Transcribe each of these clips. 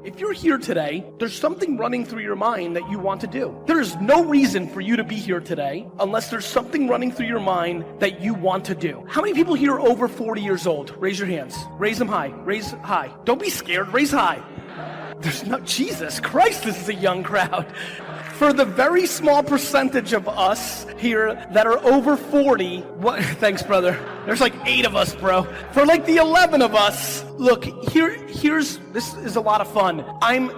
If you're here today, there's something running through your mind that you want to do. There is no reason for you to be here today unless there's something running through your mind that you want to do. How many people here are over 40 years old? Raise your hands. Raise them high. Raise high. Don't be scared. Raise high. There's no, Jesus Christ, this is a young crowd. For the very small percentage of us here that are over 40, thanks brother, there's like 8 of us, bro. For like the 11 of us, look, this is a lot of fun.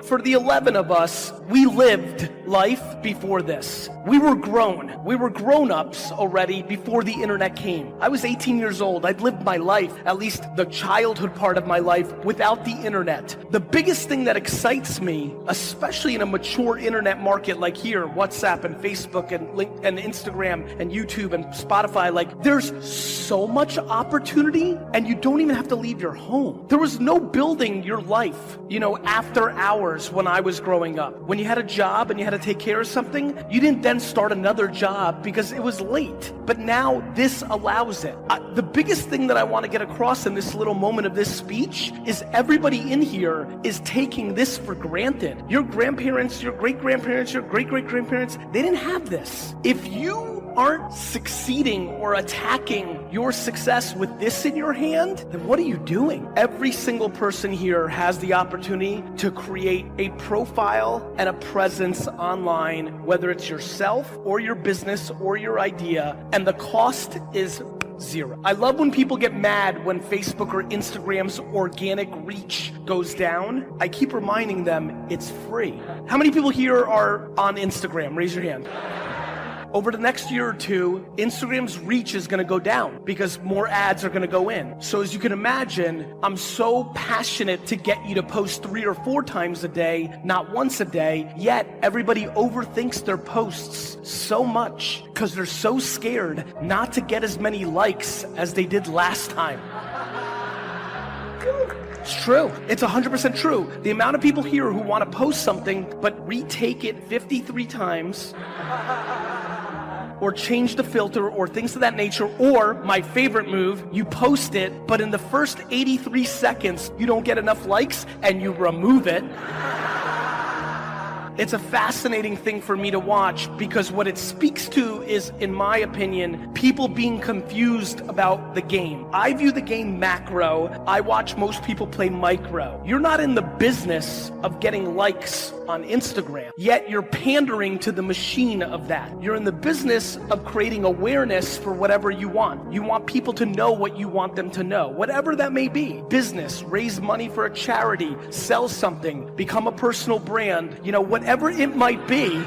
For the 11 of us, we lived life before this. We were grown-ups already before the internet came. I was 18 years old. I'd lived my life, at least the childhood part of my life, without the internet. The biggest thing that excites me, especially in a mature internet market like here, WhatsApp and Facebook and Instagram and YouTube and Spotify, like there's so much opportunity and you don't even have to leave your home. There was no building your life, after hours when I was growing up. When you had a job and you had to take care of something, you didn't then start another job because it was late. But now this allows it. The biggest thing that I want to get across in this little moment of this speech is everybody in here is taking this for granted. Your grandparents, your great-grandparents, your great-great-grandparents, they didn't have this. If you aren't succeeding or attacking your success with this in your hand, then what are you doing? Every single person here has the opportunity to create a profile and a presence online, whether it's yourself or your business or your idea, and the cost is zero. I love when people get mad when Facebook or Instagram's organic reach goes down. I keep reminding them it's free. How many people here are on Instagram? Raise your hand. Over the next year or two, Instagram's reach is gonna go down because more ads are gonna go in. So as you can imagine, I'm so passionate to get you to post 3 or 4 times a day, not once a day, yet everybody overthinks their posts so much because they're so scared not to get as many likes as they did last time. It's true. It's 100% true. The amount of people here who want to post something but retake it 53 times or change the filter or things of that nature, or my favorite move, you post it, but in the first 83 seconds, you don't get enough likes and you remove it. It's a fascinating thing for me to watch because what it speaks to is, in my opinion, people being confused about the game. I view the game macro. I watch most people play micro. You're not in the business of getting likes on Instagram, yet you're pandering to the machine of that. You're in the business of creating awareness for whatever you want. You want people to know what you want them to know, whatever that may be. Business, raise money for a charity, sell something, become a personal brand, whatever it might be.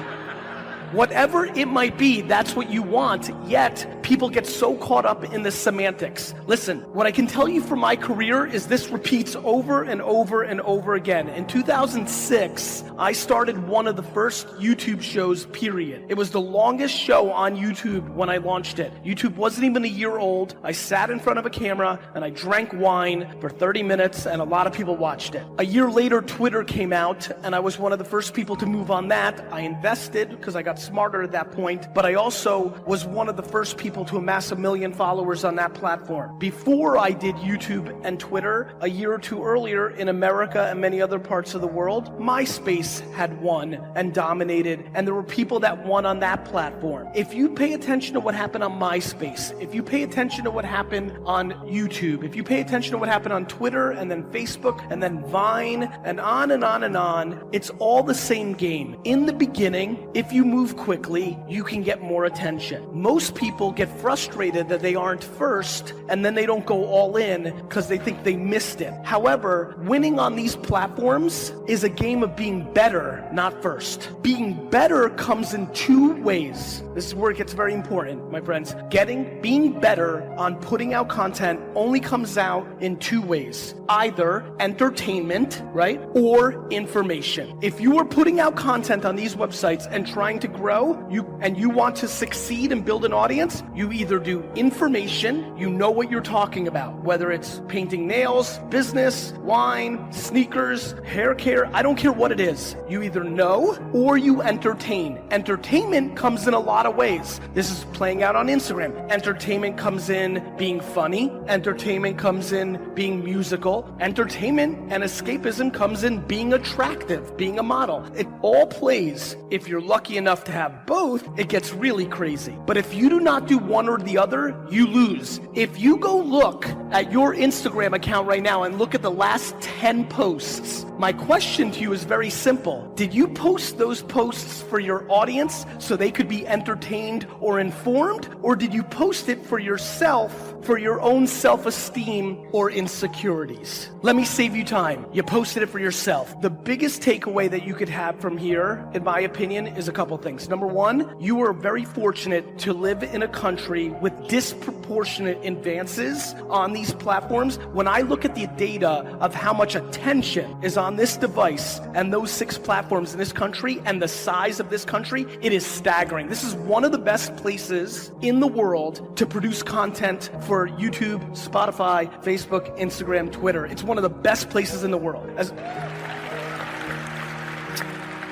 Whatever it might be, that's what you want, yet people get so caught up in the semantics. Listen, what I can tell you from my career is this repeats over and over and over again. In 2006, I started one of the first YouTube shows, period. It was the longest show on YouTube when I launched it. YouTube wasn't even a year old. I sat in front of a camera and I drank wine for 30 minutes and a lot of people watched it. A year later, Twitter came out and I was one of the first people to move on that. I invested because I got smarter at that point, but I also was one of the first people to amass 1 million followers on that platform. Before I did YouTube and Twitter, a year or two earlier in America and many other parts of the world, MySpace had won and dominated, and there were people that won on that platform. If you pay attention to what happened on MySpace, if you pay attention to what happened on YouTube, if you pay attention to what happened on Twitter and then Facebook and then Vine and on and on and on, it's all the same game. In the beginning, if you move quickly, you can get more attention. Most people get frustrated that they aren't first and then they don't go all in because they think they missed it. However, winning on these platforms is a game of being better, not first. Being better comes in 2 ways. This is where it gets very important, my friends. Being better on putting out content only comes out in 2 ways. Either entertainment, right? Or information. If you are putting out content on these websites and trying to grow, you want to succeed and build an audience, You either do information, you know what you're talking about, whether it's painting nails, business, wine, sneakers, hair care, I don't care what it is. You either know or you entertain. Entertainment comes in a lot of ways. This is playing out on Instagram. Entertainment comes in being funny. Entertainment comes in being musical. Entertainment and escapism comes in being attractive, being a model. It all plays. If you're lucky enough to have both, it gets really crazy. But if you do not do one or the other, you lose. If you go look at your Instagram account right now and look at the last 10 posts, my question to you is very simple. Did you post those posts for your audience so they could be entertained or informed? Or did you post it for yourself, for your own self-esteem or insecurities? Let me save you time. You posted it for yourself. The biggest takeaway that you could have from here, in my opinion, is a couple things. Number one, you are very fortunate to live in a country with disproportionate advances on these platforms. When I look at the data of how much attention is on this device and those 6 platforms in this country and the size of this country, it is staggering. This is one of the best places in the world to produce content for YouTube, Spotify, Facebook, Instagram, Twitter. It's one of the best places in the world.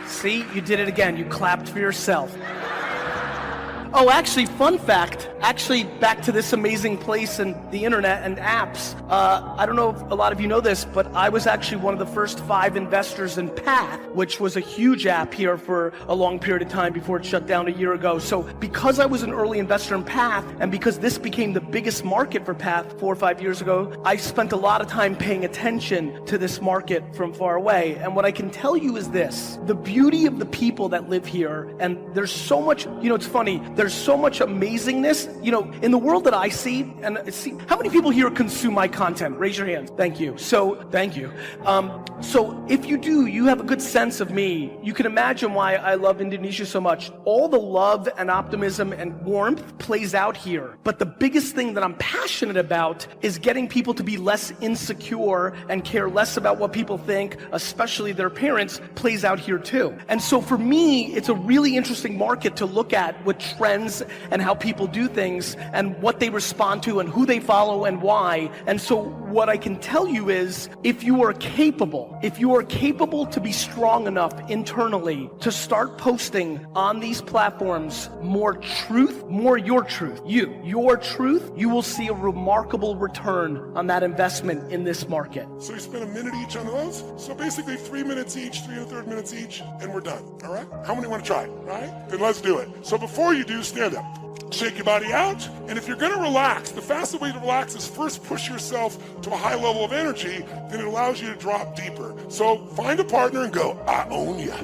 See, you did it again. You clapped for yourself. Oh, actually, fun fact, back to this amazing place and the internet and apps. I don't know if a lot of you know this, but I was actually one of the first 5 investors in Path, which was a huge app here for a long period of time before it shut down a year ago. So because I was an early investor in Path, and because this became the biggest market for Path 4 or 5 years ago, I spent a lot of time paying attention to this market from far away. And what I can tell you is this, the beauty of the people that live here, and there's so much, it's funny, there's so much amazingness, in the world that I see, how many people here consume my content? Raise your hands. Thank you. Thank you. So if you do, you have a good sense of me. You can imagine why I love Indonesia so much. All the love and optimism and warmth plays out here. But the biggest thing that I'm passionate about is getting people to be less insecure and care less about what people think, especially their parents, plays out here too. And so for me, it's a really interesting market to look at with trends and how people do things and what they respond to and who they follow and why. And so what I can tell you is, if you are capable to be strong enough internally to start posting on these platforms more truth, more your truth, your truth, you will see a remarkable return on that investment in this market. So you spend a minute each on those? So basically 3 minutes each, 3 1/3 minutes each, and we're done, all right? How many want to try it, all right? Then let's do it. So before you do, stand up. Shake your body out, and if you're gonna relax, the fastest way to relax is first push yourself to a high level of energy, then it allows you to drop deeper. So find a partner and go, I own ya.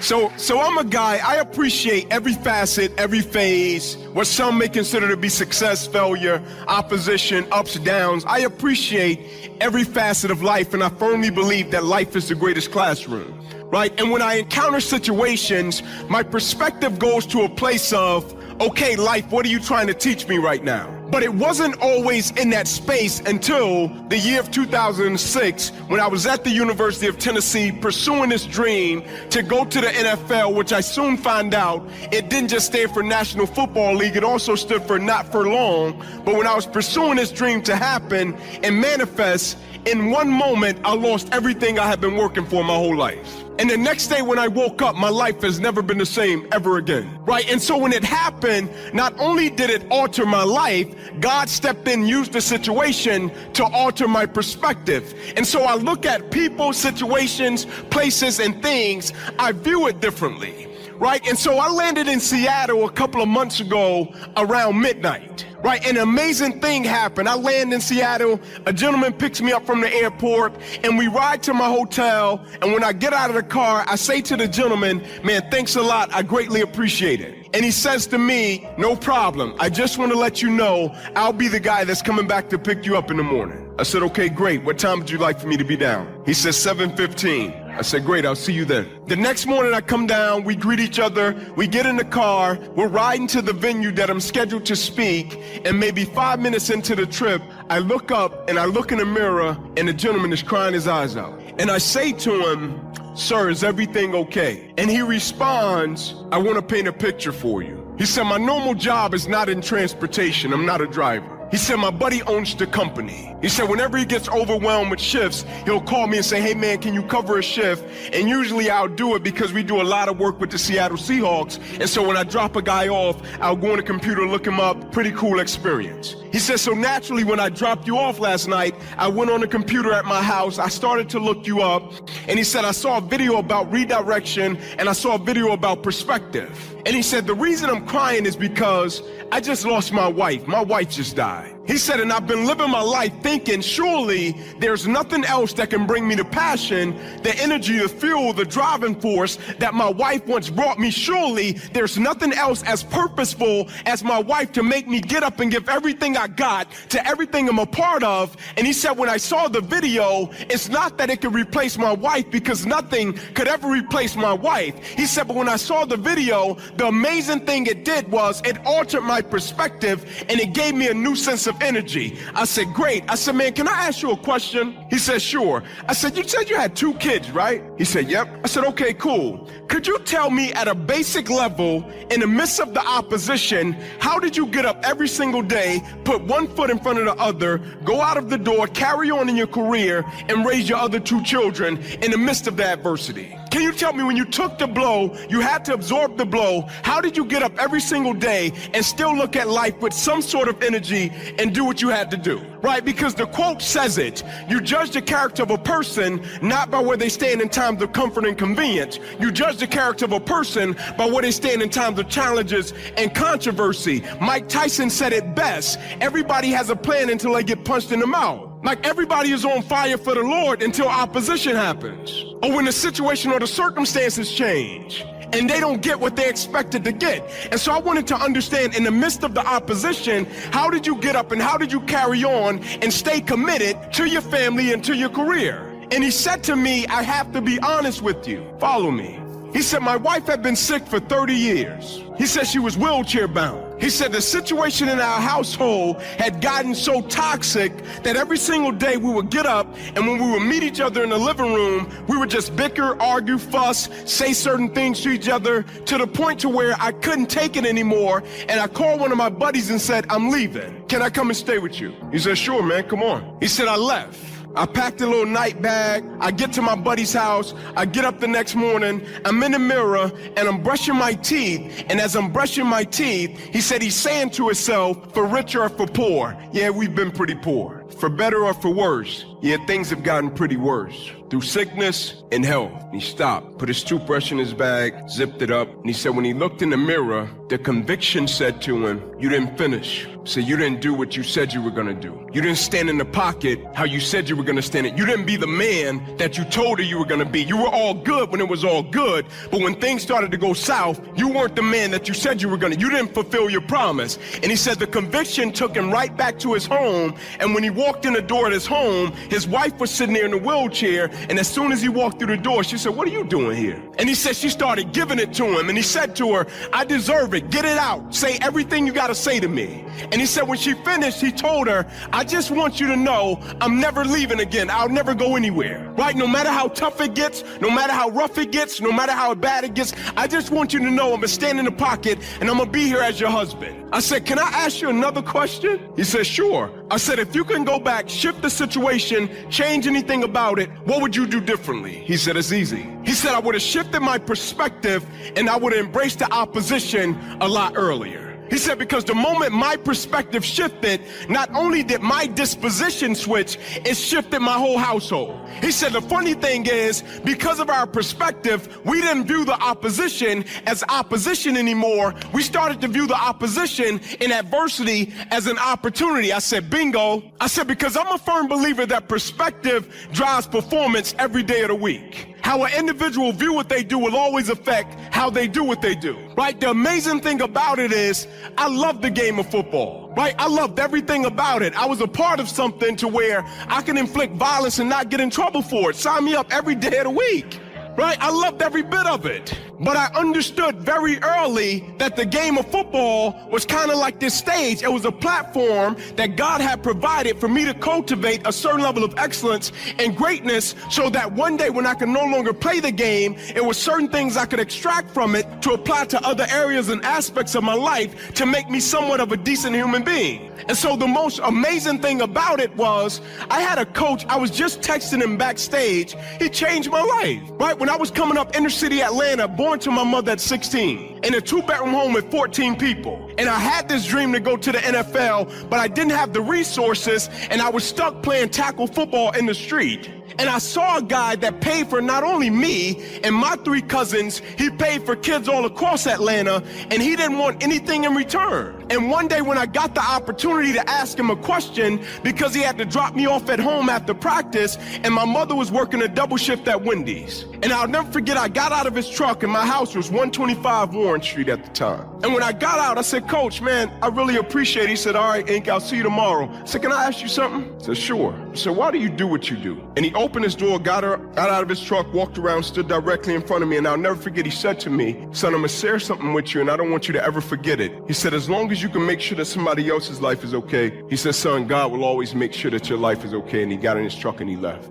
So I'm a guy, I appreciate every facet, every phase, what some may consider to be success, failure, opposition, ups, downs. I appreciate every facet of life, and I firmly believe that life is the greatest classroom, right? And when I encounter situations, my perspective goes to a place of, okay, life, what are you trying to teach me right now? But it wasn't always in that space until the year of 2006, when I was at the University of Tennessee pursuing this dream to go to the NFL, which I soon found out it didn't just stand for National Football League, it also stood for not for long. But when I was pursuing this dream to happen and manifest, in one moment, I lost everything I had been working for my whole life. And the next day when I woke up, my life has never been the same ever again, right? And so when it happened, not only did it alter my life, God stepped in, used the situation to alter my perspective. And so I look at people, situations, places, and things, I view it differently, right? And so I landed in Seattle a couple of months ago around midnight. Right, an amazing thing happened. I land in Seattle, a gentleman picks me up from the airport, and we ride to my hotel, and when I get out of the car, I say to the gentleman, man, thanks a lot, I greatly appreciate it. And he says to me, no problem, I just want to let you know, I'll be the guy that's coming back to pick you up in the morning. I said, okay, great, what time would you like for me to be down? He says 7:15. I said, great, I'll see you then. The next morning I come down, we greet each other, we get in the car, we're riding to the venue that I'm scheduled to speak, and maybe 5 minutes into the trip, I look up and I look in the mirror and the gentleman is crying his eyes out. And I say to him, sir, is everything okay? And he responds, I want to paint a picture for you. He said, my normal job is not in transportation. I'm not a driver. He said, my buddy owns the company. He said, whenever he gets overwhelmed with shifts, he'll call me and say, hey man, can you cover a shift? And usually I'll do it because we do a lot of work with the Seattle Seahawks. And so when I drop a guy off, I'll go on the computer, look him up. Pretty cool experience. He said, so naturally when I dropped you off last night, I went on the computer at my house. I started to look you up. And he said, I saw a video about redirection and I saw a video about perspective. And he said, the reason I'm crying is because I just lost my wife. My wife just died. He said, and I've been living my life thinking, surely there's nothing else that can bring me the passion, the energy, the fuel, the driving force that my wife once brought me. Surely there's nothing else as purposeful as my wife to make me get up and give everything I got to everything I'm a part of. And he said, when I saw the video, it's not that it could replace my wife because nothing could ever replace my wife. He said, but when I saw the video, the amazing thing it did was it altered my perspective and it gave me a new sense of energy. I said, great. I said, man, can I ask you a question? He said, sure. I said, you said you had 2 kids, right? He said, yep. I said, okay, cool. Could you tell me at a basic level, in the midst of the opposition, how did you get up every single day, put one foot in front of the other, go out of the door, carry on in your career, and raise your other 2 children in the midst of the adversity? Can you tell me when you took the blow, you had to absorb the blow, how did you get up every single day and still look at life with some sort of energy and do what you had to do? Right? Because the quote says it. You judge the character of a person not by where they stand in times of comfort and convenience. You judge the character of a person by where they stand in times of challenges and controversy. Mike Tyson said it best. Everybody has a plan until they get punched in the mouth. Like everybody is on fire for the Lord until opposition happens. Or when the situation or the circumstances change and they don't get what they expected to get. And so I wanted to understand in the midst of the opposition, how did you get up and how did you carry on and stay committed to your family and to your career? And he said to me, I have to be honest with you. Follow me. He said, my wife had been sick for 30 years. He said she was wheelchair bound. He said the situation in our household had gotten so toxic that every single day we would get up and when we would meet each other in the living room, we would just bicker, argue, fuss, say certain things to each other to the point to where I couldn't take it anymore. And I called one of my buddies and said, I'm leaving. Can I come and stay with you? He said, sure, man, come on. He said, I left. I packed a little night bag. I get to my buddy's house. I get up the next morning. I'm in the mirror and I'm brushing my teeth. And as I'm brushing my teeth, he said he's saying to himself, for richer or for poor. Yeah, we've been pretty poor. For better or for worse. Yeah, things have gotten pretty worse. Through sickness and health. And he stopped, put his toothbrush in his bag, zipped it up. And he said when he looked in the mirror, the conviction said to him, you didn't finish. So you didn't do what you said you were gonna do. You didn't stand in the pocket how you said you were gonna stand it. You didn't be the man that you told her you were gonna be. You were all good when it was all good, but when things started to go south, you weren't the man that you said you were gonna. You didn't fulfill your promise. And he said the conviction took him right back to his home, and when he walked in the door at his home, his wife was sitting there in the wheelchair, and as soon as he walked through the door, she said, what are you doing here? And he said she started giving it to him, and he said to her, I deserve it. Get it out. Say everything you gotta say to me. And he said when she finished, he told her, I just want you to know I'm never leaving again. I'll never go anywhere. Right? No matter how tough it gets, no matter how rough it gets, no matter how bad it gets, I just want you to know I'm gonna stand in the pocket and I'm gonna be here as your husband. I said, can I ask you another question? He said, sure. I said, if you can go back, shift the situation, change anything about it, what would you do differently? He said, it's easy. He said, I would have shifted my perspective and I would have embraced the opposition a lot earlier. He said, because the moment my perspective shifted, not only did my disposition switch, it shifted my whole household. He said, the funny thing is, because of our perspective, we didn't view the opposition as opposition anymore. We started to view the opposition in adversity as an opportunity. I said, bingo. I said, because I'm a firm believer that perspective drives performance every day of the week. How an individual view what they do will always affect how they do what they do, right? The amazing thing about it is I love the game of football, right? I loved everything about it. I was a part of something to where I can inflict violence and not get in trouble for it. Sign me up every day of the week, right? I loved every bit of it. But I understood very early that the game of football was kind of like this stage. It was a platform that God had provided for me to cultivate a certain level of excellence and greatness so that one day when I could no longer play the game, it was certain things I could extract from it to apply to other areas and aspects of my life to make me somewhat of a decent human being. And so the most amazing thing about it was I had a coach, I was just texting him backstage. He changed my life, right? When I was coming up inner city Atlanta, born to my mother at 16, in a 2-bedroom home with 14 people. And I had this dream to go to the NFL, but I didn't have the resources, and I was stuck playing tackle football in the street. And I saw a guy that paid for not only me and my 3 cousins, he paid for kids all across Atlanta, and he didn't want anything in return. And one day when I got the opportunity to ask him a question, because he had to drop me off at home after practice, and my mother was working a double shift at Wendy's. And I'll never forget, I got out of his truck, and my house was 125 Warren Street at the time. And when I got out, I said, Coach, man, I really appreciate it. He said, all right, Inky, I'll see you tomorrow. I said, can I ask you something? I said, sure. I said, why do you do what you do? And he opened his door, got out of his truck, walked around, stood directly in front of me, and I'll never forget, he said to me, son, I'm gonna share something with you, and I don't want you to ever forget it. He said, as long as you can make sure that somebody else's life is okay, he said, son, God will always make sure that your life is okay. And he got in his truck and he left.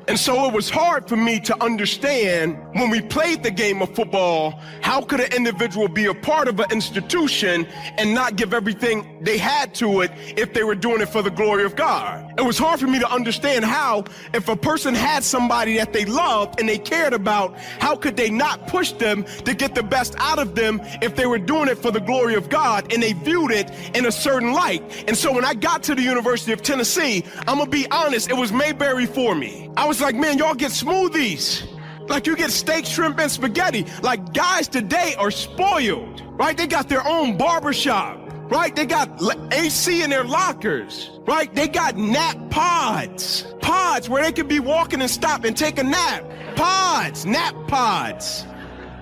And so it was hard for me to understand when we played the game of football, how could an individual be a part of an institution and not give everything they had to it if they were doing it for the glory of God? It was hard for me to understand how, if a person had somebody that they loved and they cared about, how could they not push them to get the best out of them if they were doing it for the glory of God and they viewed it in a certain light? And so when I got to the University of Tennessee, I'm gonna be honest, it was Mayberry for me. I was like, man, y'all get smoothies. Like you get steak, shrimp, and spaghetti. Like guys today are spoiled, right? They got their own barbershop, right? They got AC in their lockers, right? They got nap pods. Pods where they could be walking and stop and take a nap. Pods, nap pods.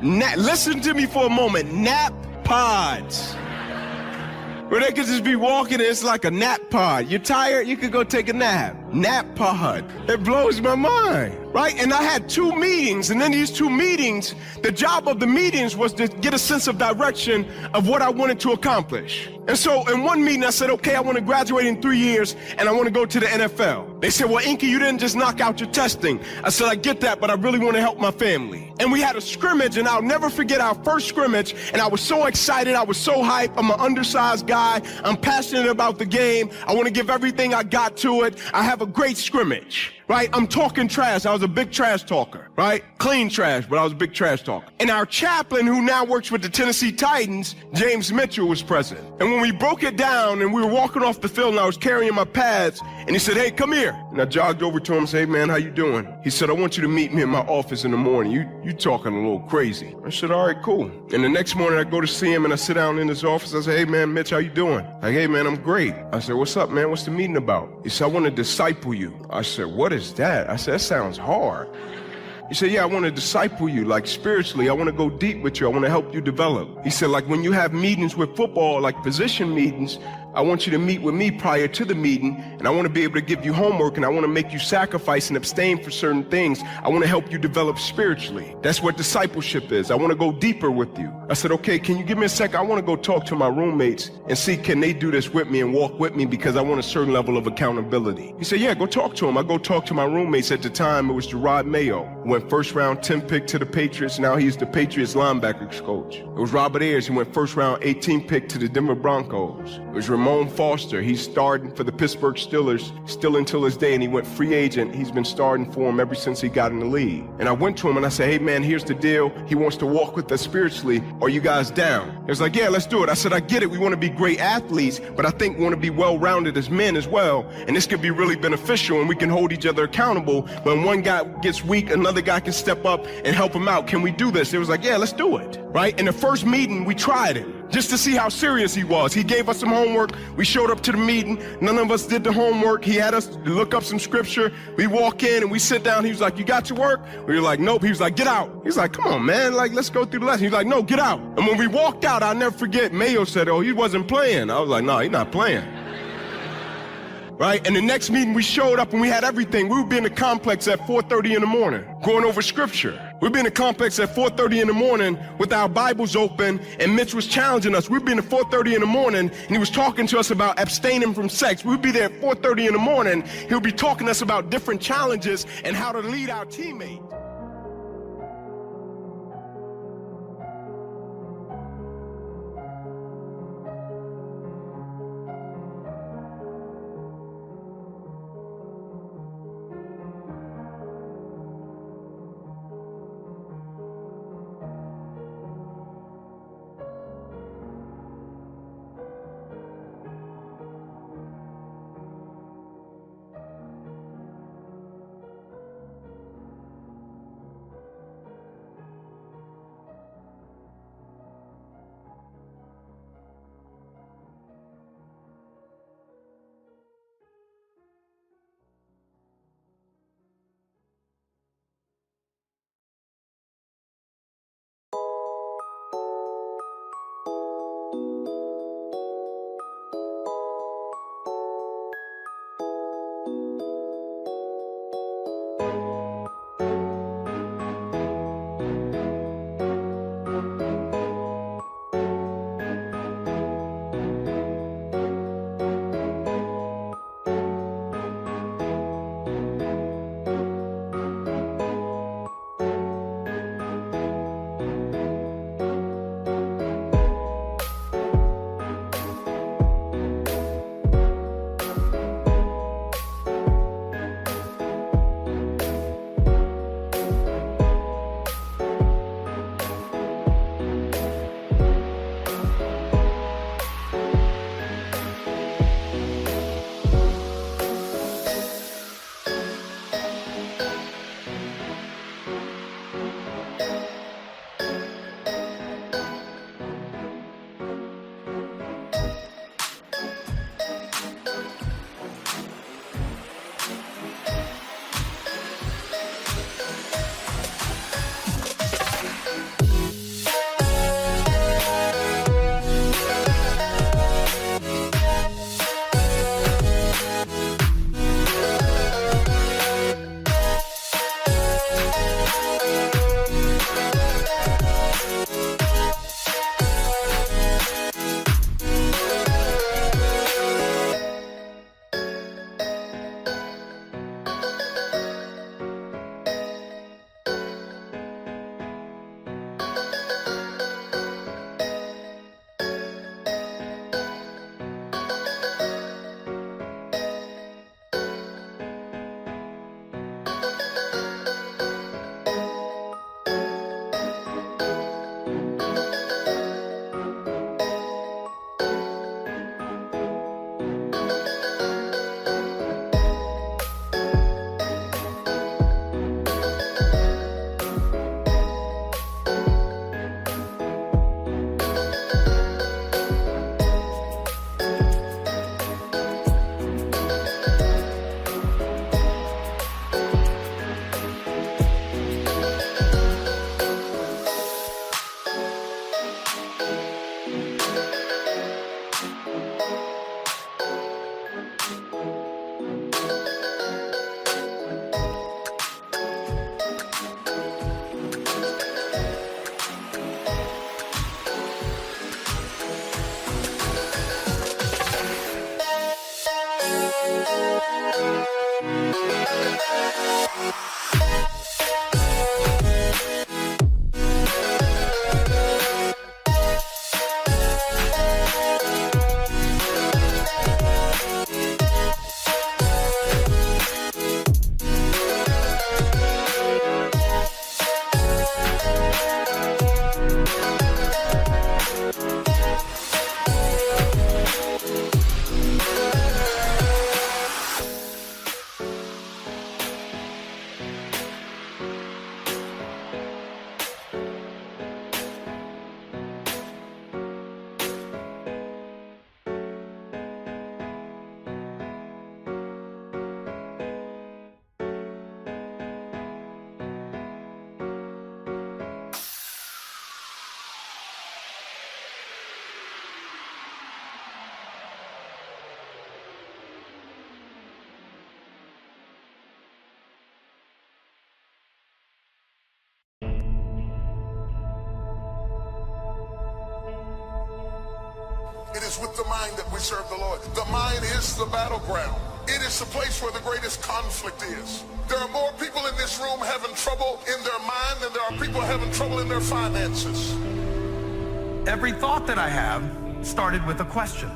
Listen to me for a moment, nap pods. Where they could just be walking and it's like a nap pod. You're tired, you could go take a nap. Nap pod. It blows my mind, right? And I had 2 meetings, and in these 2 meetings, the job of the meetings was to get a sense of direction of what I wanted to accomplish. And so in one meeting, I said, okay, I want to graduate in 3 years, and I want to go to the NFL. They said, well, Inky, you didn't just knock out your testing. I said, I get that, but I really want to help my family. And we had a scrimmage, and I'll never forget our first scrimmage, and I was so excited, I was so hyped. I'm an undersized guy. I'm passionate about the game. I want to give everything I got to it. I have a great scrimmage, right? I'm talking trash. I was a big trash talker, right? Clean trash, but I was a big trash talker. And our chaplain, who now works with the Tennessee Titans, James Mitchell, was present. And when we broke it down and we were walking off the field and I was carrying my pads, and he said, hey, come here. And I jogged over to him and said, hey, man, how you doing? He said, I want you to meet me in my office in the morning. You talking a little crazy. I said, all right, cool. And the next morning I go to see him and I sit down in his office. I said, hey, man, Mitch, how you doing? Like, hey, man, I'm great. I said, what's up, man? What's the meeting about? He said, I want to disciple you. I said, what is that? I said, that sounds hard. He said, yeah, I want to disciple you, like spiritually. I want to go deep with you. I want to help you develop. He said, like when you have meetings with football, like position meetings, I want you to meet with me prior to the meeting, and I want to be able to give you homework, and I want to make you sacrifice and abstain for certain things. I want to help you develop spiritually. That's what discipleship is. I want to go deeper with you. I said, okay, can you give me a second? I want to go talk to my roommates and see, can they do this with me and walk with me, because I want a certain level of accountability. He said, yeah, go talk to him. I go talk to my roommates. At the time, it was Gerard Mayo, who went first round 10 pick to the Patriots. Now he's the Patriots linebackers coach. It was Robert Ayers, who went first round 18 pick to the Denver Broncos. It was Ramon Foster. He's starting for the Pittsburgh Steelers still until this day, and he went free agent. He's been starting for him ever since he got in the league. And I went to him and I said, hey man, here's the deal. He wants to walk with us spiritually. Are you guys down? He was like, yeah, let's do it. I said, I get it. We want to be great athletes, but I think we want to be well-rounded as men as well. And this could be really beneficial, and we can hold each other accountable. When one guy gets weak, another guy can step up and help him out. Can we do this? It was like, yeah, let's do it. Right? In the first meeting, we tried it just to see how serious he was. He gave us some homework. We showed up to the meeting. None of us did the homework. He had us look up some scripture. We walk in and we sit down. He was like, you got your work? We were like, nope. He was like, get out. He's like, come on, man. Like, let's go through the lesson. He's like, no, get out. And when we walked out, I'll never forget, Mayo said, oh, he wasn't playing. I was like, no, he's not playing. right? And the next meeting we showed up and we had everything. We would be in the complex at 4:30 in the morning, going over scripture. We'd be in the complex at 4:30 in the morning with our Bibles open, and Mitch was challenging us. We'd be in at 4:30 in the morning, and he was talking to us about abstaining from sex. We'd be there at 4:30 in the morning. He would be talking to us about different challenges and how to lead our teammates. It is with the mind that we serve the Lord. The mind is the battleground. It is the place where the greatest conflict is. There are more people in this room having trouble in their mind than there are people having trouble in their finances. Every thought that I have started with a question.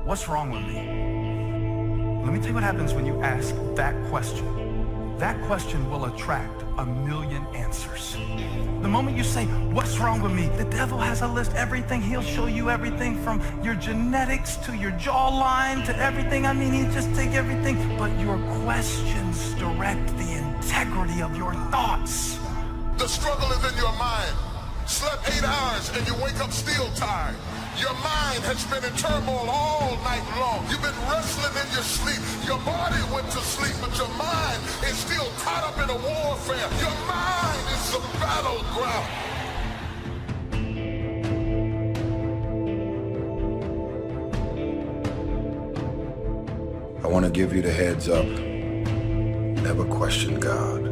What's wrong with me? Let me tell you what happens when you ask that question. That question will attract a million answers. The moment you say, what's wrong with me? The devil has a list, everything. He'll show you everything from your genetics to your jawline to everything. I mean, he just take everything. But your questions direct the integrity of your thoughts. The struggle is in your mind. Slept 8 hours and you wake up still tired. Your mind has been in turmoil all night long. You've been wrestling in your sleep. Your body went to sleep, but your mind is still caught up in a warfare. Your mind is the battleground. I want to give you the heads up. Never question God.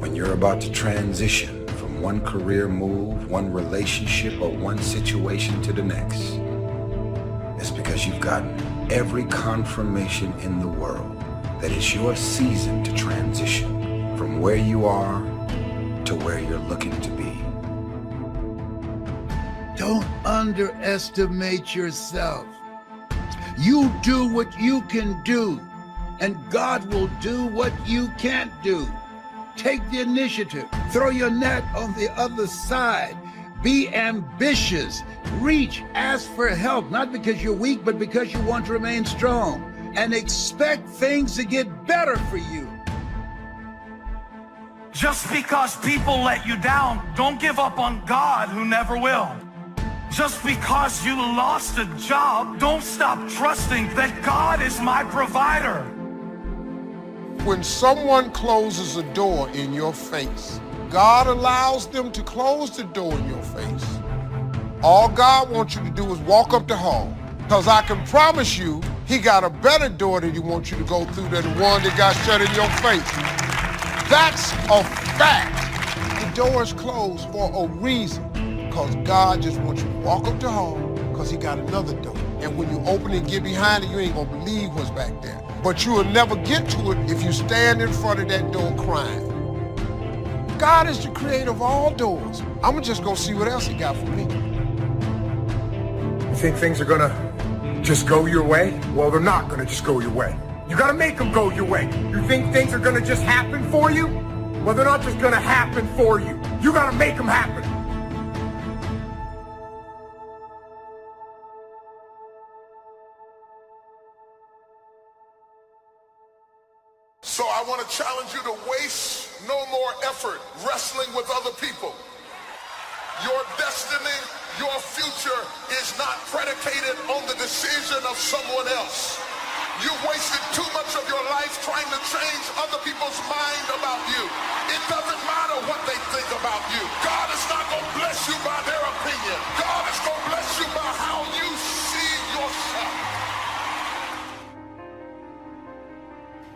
When you're about to transition from one career move, one relationship, or one situation to the next, it's because you've gotten every confirmation in the world that it's your season to transition from where you are to where you're looking to be. Don't underestimate yourself. You do what you can do, and God will do what you can't do. Take the initiative. Throw your net on the other side. Be ambitious. Reach. Ask for help, not because you're weak, but because you want to remain strong. And expect things to get better for you. Just because people let you down, don't give up on God, who never will. Just because you lost a job, don't stop trusting that God is my provider. When someone closes a door in your face, God allows them to close the door in your face. All God wants you to do is walk up the hall. Because I can promise you, he got a better door that he wants you to go through than the one that got shut in your face. That's a fact. The door is closed for a reason. Because God just wants you to walk up the hall because he got another door. And when you open it and get behind it, you ain't going to believe what's back there. But you will never get to it if you stand in front of that door crying. God is the creator of all doors. I'm going to just go see what else he got for me. You think things are going to just go your way? Well, they're not going to just go your way. You got to make them go your way. You think things are going to just happen for you? Well, they're not just going to happen for you. You got to make them happen. So I want to challenge you to waste no more effort wrestling with other people. Your destiny, your future is not predicated on the decision of someone else. You wasted too much of your life trying to change other people's mind about you. It doesn't matter what they think about you. God is not going to bless you by their opinion. God is going to bless you by how you see yourself.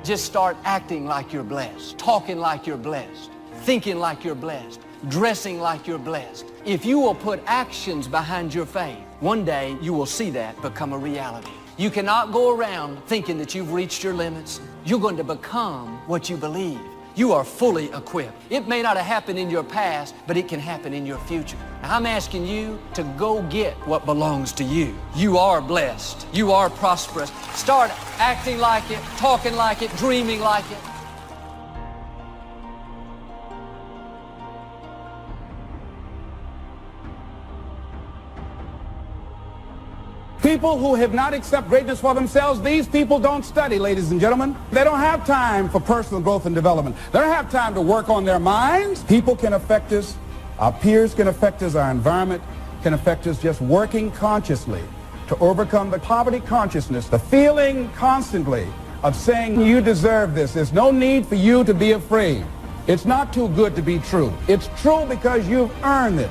Just start acting like you're blessed, talking like you're blessed, thinking like you're blessed, dressing like you're blessed. If you will put actions behind your faith, one day you will see that become a reality. You cannot go around thinking that you've reached your limits. You're going to become what you believe. You are fully equipped. It may not have happened in your past, but it can happen in your future. Now, I'm asking you to go get what belongs to you. You are blessed. You are prosperous. Start acting like it, talking like it, dreaming like it. People who have not accepted greatness for themselves, these people don't study, ladies and gentlemen. They don't have time for personal growth and development. They don't have time to work on their minds. People can affect us. Our peers can affect us. Our environment can affect us just working consciously to overcome the poverty consciousness, the feeling constantly of saying you deserve this. There's no need for you to be afraid. It's not too good to be true. It's true because you've earned it.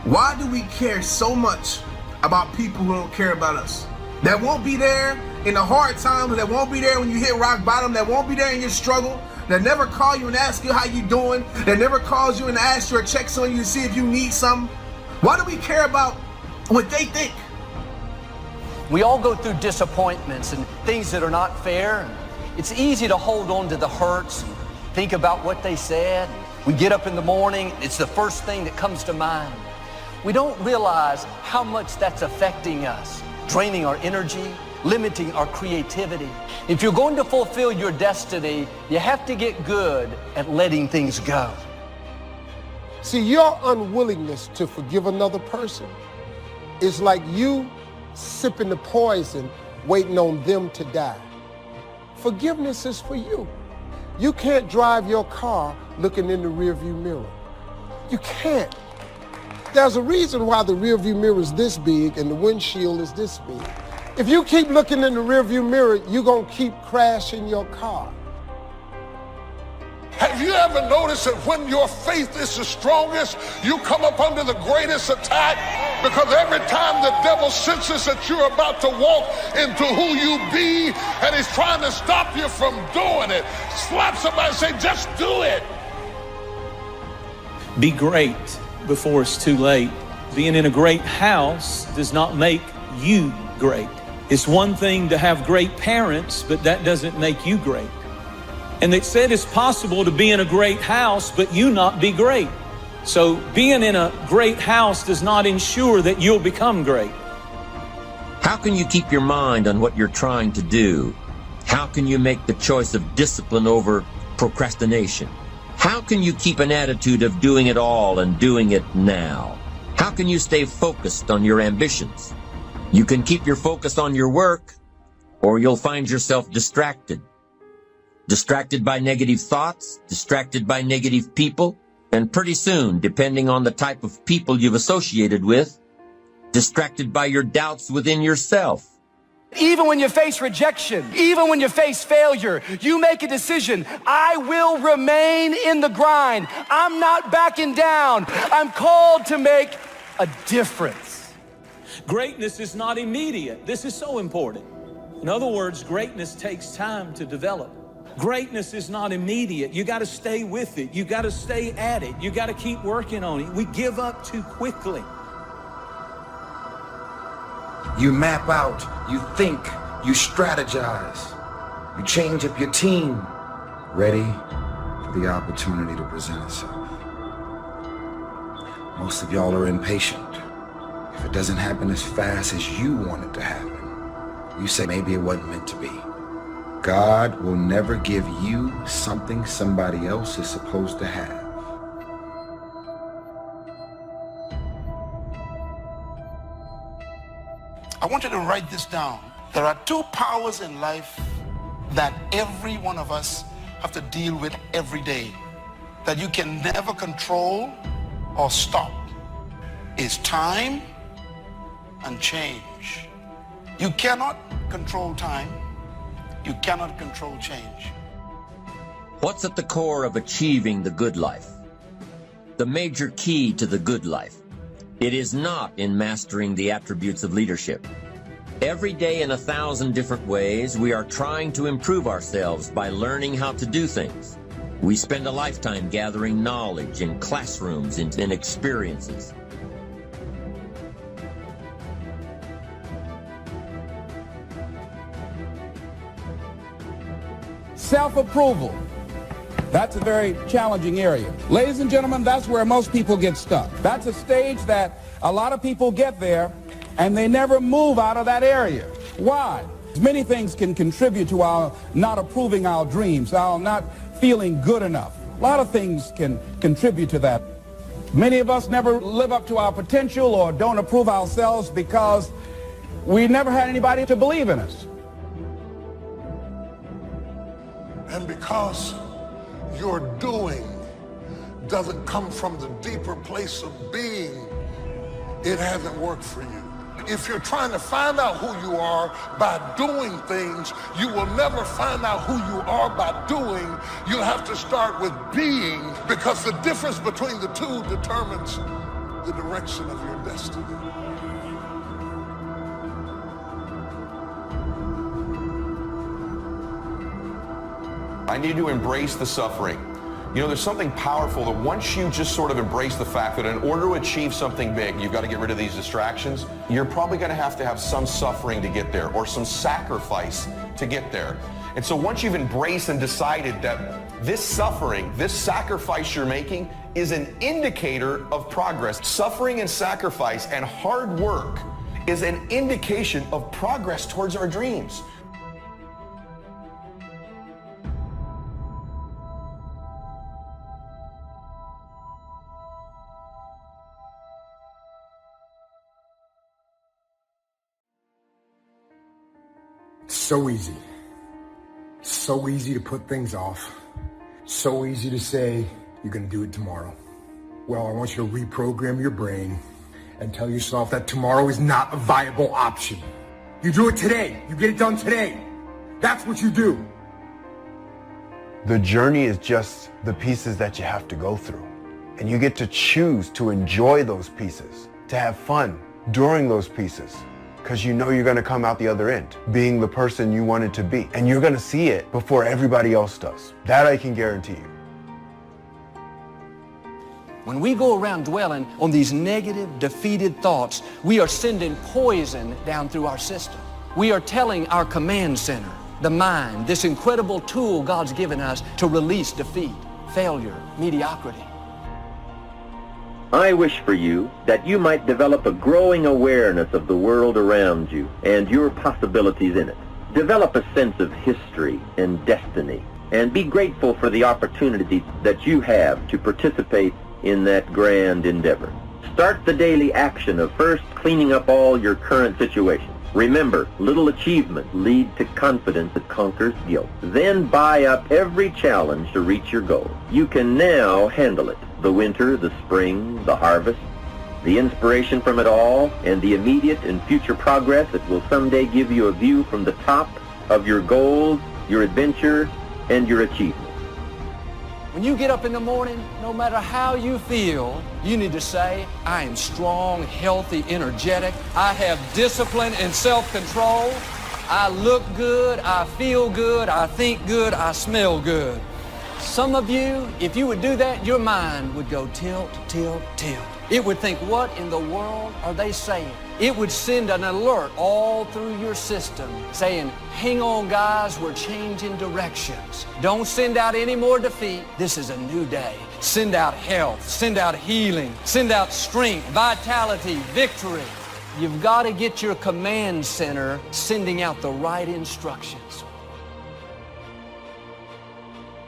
Why do we care so much about people who don't care about us? That won't be there in the hard times, that won't be there when you hit rock bottom, that won't be there in your struggle, that never call you and ask you how you doing, that never calls you and asks you or checks on you to see if you need something. Why do we care about what they think? We all go through disappointments and things that are not fair. It's easy to hold on to the hurts and think about what they said. We get up in the morning, it's the first thing that comes to mind. We don't realize how much that's affecting us, draining our energy, limiting our creativity. If you're going to fulfill your destiny, you have to get good at letting things go. See, your unwillingness to forgive another person is like you sipping the poison, waiting on them to die. Forgiveness is for you. You can't drive your car looking in the rearview mirror. You can't. There's a reason why the rearview mirror is this big and the windshield is this big. If you keep looking in the rearview mirror, you're gonna keep crashing your car. Have you ever noticed that when your faith is the strongest, you come up under the greatest attack? Because every time the devil senses that you're about to walk into who you be, and he's trying to stop you from doing it, slap somebody and say, just do it. Be great before it's too late. Being in a great house does not make you great. It's one thing to have great parents, but that doesn't make you great. And they said it's possible to be in a great house, but you not be great. So being in a great house does not ensure that you'll become great. How can you keep your mind on what you're trying to do? How can you make the choice of discipline over procrastination? How can you keep an attitude of doing it all and doing it now? How can you stay focused on your ambitions? You can keep your focus on your work, or you'll find yourself distracted. Distracted by negative thoughts, distracted by negative people, and pretty soon, depending on the type of people you've associated with, distracted by your doubts within yourself. Even when you face rejection, even when you face failure, you make a decision. I will remain in the grind. I'm not backing down. I'm called to make a difference. Greatness is not immediate. This is so important. In other words, greatness takes time to develop. Greatness is not immediate. You got to stay with it. You got to stay at it. You got to keep working on it. We give up too quickly. You map out, you think, you strategize, you change up your team, ready for the opportunity to present itself. Most of y'all are impatient. If it doesn't happen as fast as you want it to happen, you say maybe it wasn't meant to be. God will never give you something somebody else is supposed to have. I want you to write this down. There are two powers in life that every one of us have to deal with every day, that you can never control or stop. Is time and change. You cannot control time. You cannot control change. What's at the core of achieving the good life? The major key to the good life. It is not in mastering the attributes of leadership. Every day in 1,000 different ways, we are trying to improve ourselves by learning how to do things. We spend a lifetime gathering knowledge in classrooms and in experiences. Self-approval. That's a very challenging area. Ladies and gentlemen, that's where most people get stuck. That's a stage that a lot of people get there and they never move out of that area. Why? Many things can contribute to our not approving our dreams, our not feeling good enough. A lot of things can contribute to that. Many of us never live up to our potential or don't approve ourselves because we never had anybody to believe in us. And because your doing doesn't come from the deeper place of being, it hasn't worked for you. If you're trying to find out who you are by doing things, you will never find out who you are by doing. You'll have to start with being, because the difference between the two determines the direction of your destiny. I need to embrace the suffering. You know, there's something powerful that once you just sort of embrace the fact that in order to achieve something big, you've got to get rid of these distractions, you're probably going to have some suffering to get there or some sacrifice to get there. And so once you've embraced and decided that this suffering, this sacrifice you're making is an indicator of progress. Suffering and sacrifice and hard work is an indication of progress towards our dreams. So easy. So easy to put things off. So easy to say, you're going to do it tomorrow. Well, I want you to reprogram your brain and tell yourself that tomorrow is not a viable option. You do it today. You get it done today. That's what you do. The journey is just the pieces that you have to go through. And you get to choose to enjoy those pieces, to have fun during those pieces. Because you know you're going to come out the other end being the person you wanted to be. And you're going to see it before everybody else does. That I can guarantee you. When we go around dwelling on these negative, defeated thoughts, we are sending poison down through our system. We are telling our command center, the mind, this incredible tool God's given us to release defeat, failure, mediocrity. I wish for you that you might develop a growing awareness of the world around you and your possibilities in it. Develop a sense of history and destiny, and be grateful for the opportunity that you have to participate in that grand endeavor. Start the daily action of first cleaning up all your current situations. Remember, little achievements lead to confidence that conquers guilt. Then buy up every challenge to reach your goal. You can now handle it. The winter, the spring, the harvest, the inspiration from it all, and the immediate and future progress that will someday give you a view from the top of your goals, your adventure, and your achievements. When you get up in the morning, no matter how you feel, you need to say, I am strong, healthy, energetic. I have discipline and self-control. I look good, I feel good, I think good, I smell good. Some of you, if you would do that, your mind would go tilt, tilt, tilt. It would think, what in the world are they saying? It would send an alert all through your system saying, hang on guys, we're changing directions. Don't send out any more defeat. This is a new day. Send out health, send out healing, send out strength, vitality, victory. You've got to get your command center sending out the right instructions.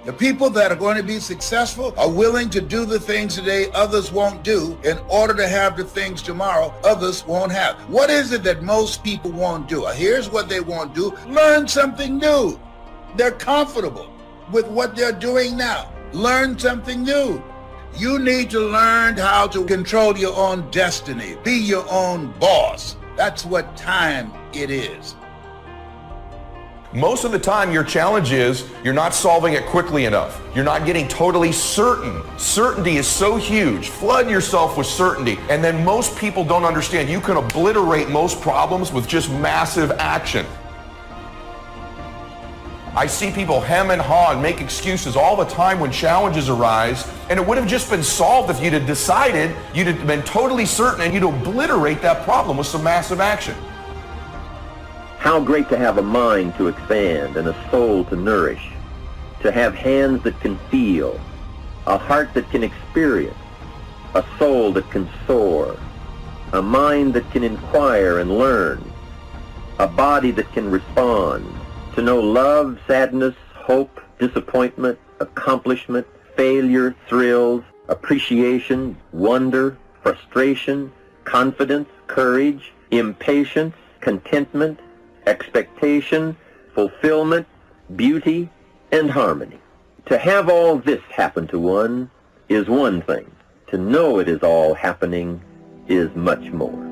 The people that are going to be successful are willing to do the things today others won't do in order to have the things tomorrow others won't have. What is it that most people won't do? Here's what they won't do. Learn something new. They're comfortable with what they're doing now. Learn something new. You need to learn how to control your own destiny. Be your own boss. That's what time it is. Most of the time, your challenge is you're not solving it quickly enough. You're not getting totally certain. Certainty is so huge. Flood yourself with certainty. And then most people don't understand you can obliterate most problems with just massive action. I see people hem and haw and make excuses all the time when challenges arise, and it would have just been solved if you'd have decided, you'd have been totally certain, and you'd obliterate that problem with some massive action. How great to have a mind to expand and a soul to nourish, to have hands that can feel, a heart that can experience, a soul that can soar, a mind that can inquire and learn, a body that can respond, to know love, sadness, hope, disappointment, accomplishment, failure, thrills, appreciation, wonder, frustration, confidence, courage, impatience, contentment, expectation, fulfillment, beauty, and harmony. To have all this happen to one is one thing. To know it is all happening is much more.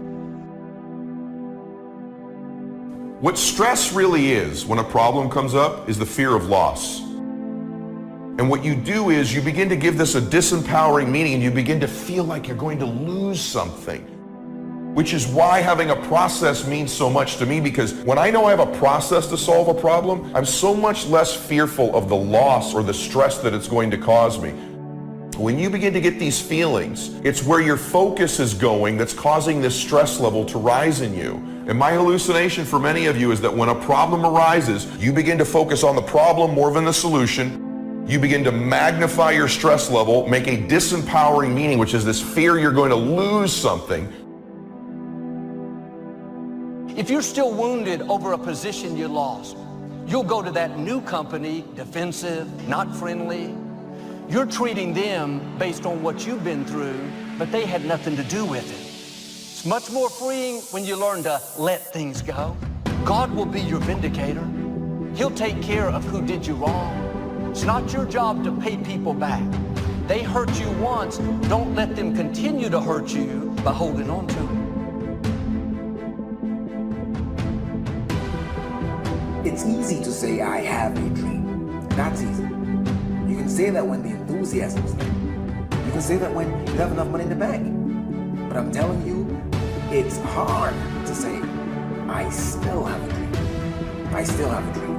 What stress really is when a problem comes up is the fear of loss. And what you do is you begin to give this a disempowering meaning, and you begin to feel like you're going to lose something. which is why having a process means so much to me, because when I know I have a process to solve a problem, I'm so much less fearful of the loss or the stress that it's going to cause me. When you begin to get these feelings, it's where your focus is going that's causing this stress level to rise in you. And my hallucination for many of you is that when a problem arises, you begin to focus on the problem more than the solution. You begin to magnify your stress level, make a disempowering meaning, which is this fear you're going to lose something. If you're still wounded over a position you lost, you'll go to that new company defensive, not friendly. You're treating them based on what you've been through, but they had nothing to do with it. It's much more freeing when you learn to let things go. God will be your vindicator. He'll take care of who did you wrong. It's not your job to pay people back. They hurt you once. Don't let them continue to hurt you by holding on to it. It's easy to say, I have a dream. That's easy. You can say that when the enthusiasm's there. You can say that when you have enough money in the bank. But I'm telling you, it's hard to say, I still have a dream. I still have a dream.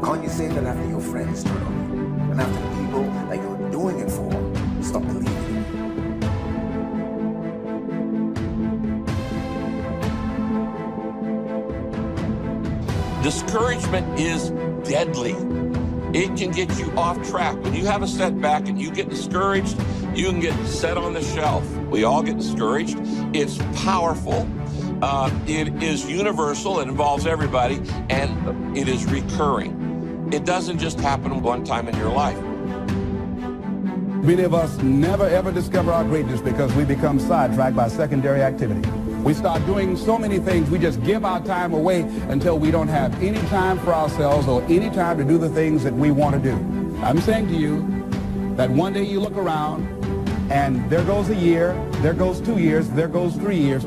Can't you say that after your friends turn on you? And after the people that you're doing it for stop believing in you? Discouragement is deadly. It can get you off track. When you have a setback and you get discouraged, you can get set on the shelf. We all get discouraged. It's powerful. It is universal. It involves everybody, and it is recurring. It doesn't just happen one time in your life. Many of us never ever discover our greatness because we become sidetracked by secondary activity. We start doing so many things, we just give our time away until we don't have any time for ourselves or any time to do the things that we want to do. I'm saying to you that one day you look around and there goes a year, there goes 2 years, there goes 3 years.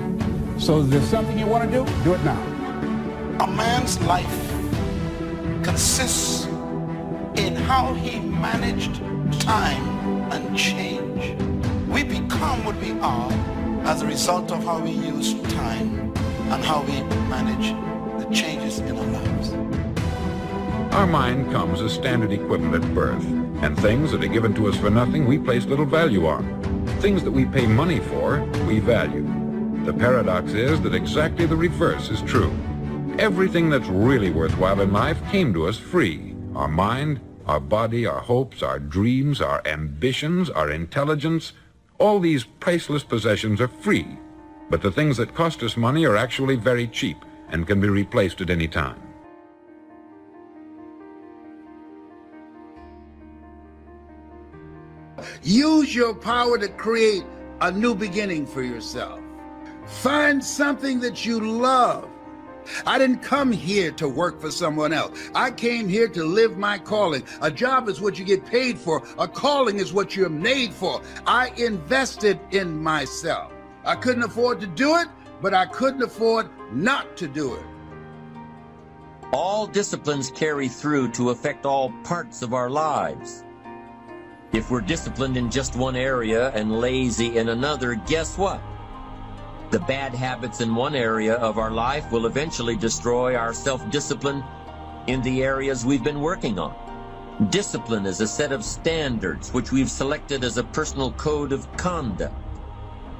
So if there's something you want to do it now. A man's life consists in how he managed time and change. We become what we are as a result of how we use time and how we manage the changes in our lives. Our mind comes as standard equipment at birth, and things that are given to us for nothing we place little value on. Things that we pay money for, we value. The paradox is that exactly the reverse is true. Everything that's really worthwhile in life came to us free. Our mind, our body, our hopes, our dreams, our ambitions, our intelligence, all these priceless possessions are free, but the things that cost us money are actually very cheap and can be replaced at any time. Use your power to create a new beginning for yourself. Find something that you love. I didn't come here to work for someone else. I came here to live my calling. A job is what you get paid for. A calling is what you're made for. I invested in myself. I couldn't afford to do it, but I couldn't afford not to do it. All disciplines carry through to affect all parts of our lives. If we're disciplined in just one area and lazy in another, guess what? The bad habits in one area of our life will eventually destroy our self-discipline in the areas we've been working on. Discipline is a set of standards which we've selected as a personal code of conduct.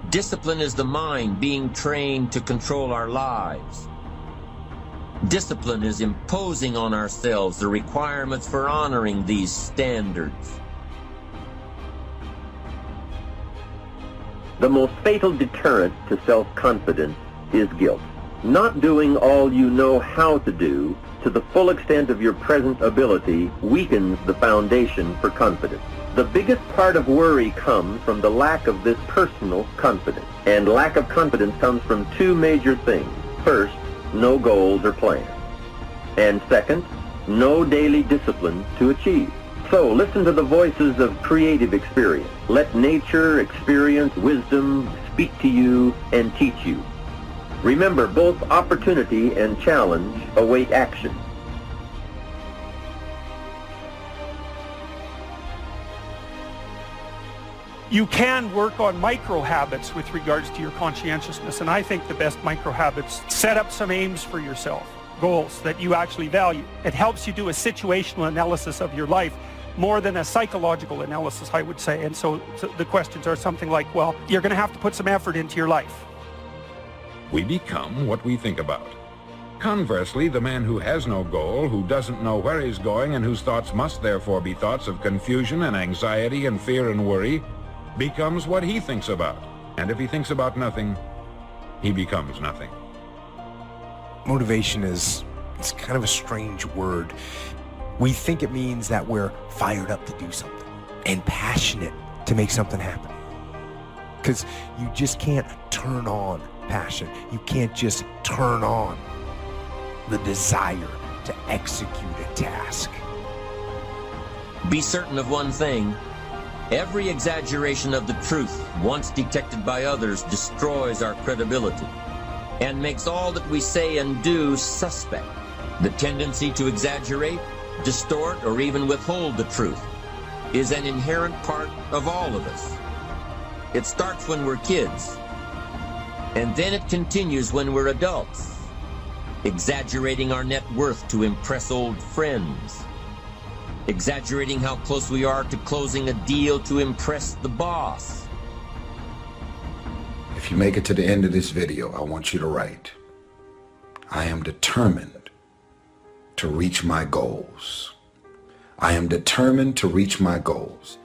Discipline is the mind being trained to control our lives. Discipline is imposing on ourselves the requirements for honoring these standards. The most fatal deterrent to self-confidence is guilt. Not doing all you know how to do to the full extent of your present ability weakens the foundation for confidence. The biggest part of worry comes from the lack of this personal confidence. And lack of confidence comes from two major things. First, no goals or plans. And second, no daily discipline to achieve. So listen to the voices of creative experience. Let nature, experience, wisdom speak to you and teach you. Remember, both opportunity and challenge await action. You can work on micro habits with regards to your conscientiousness, and I think the best micro habits, set up some aims for yourself, goals that you actually value. It helps you do a situational analysis of your life more than a psychological analysis, I would say. And so the questions are something like, well, you're going to have to put some effort into your life. We become what we think about. Conversely, the man who has no goal, who doesn't know where he's going, and whose thoughts must therefore be thoughts of confusion and anxiety and fear and worry, becomes what he thinks about. And if he thinks about nothing, he becomes nothing. Motivation it's kind of a strange word. We think it means that we're fired up to do something and passionate to make something happen. Because you just can't turn on passion. You can't just turn on the desire to execute a task. Be certain of one thing. Every exaggeration of the truth, once detected by others, destroys our credibility and makes all that we say and do suspect. The tendency to exaggerate, distort, or even withhold the truth is an inherent part of all of us. It starts when we're kids, and then it continues when we're adults, exaggerating our net worth to impress old friends, exaggerating how close we are to closing a deal to impress the boss. If you make it to the end of this video, I want you to write, I am determined to reach my goals. I am determined to reach my goals.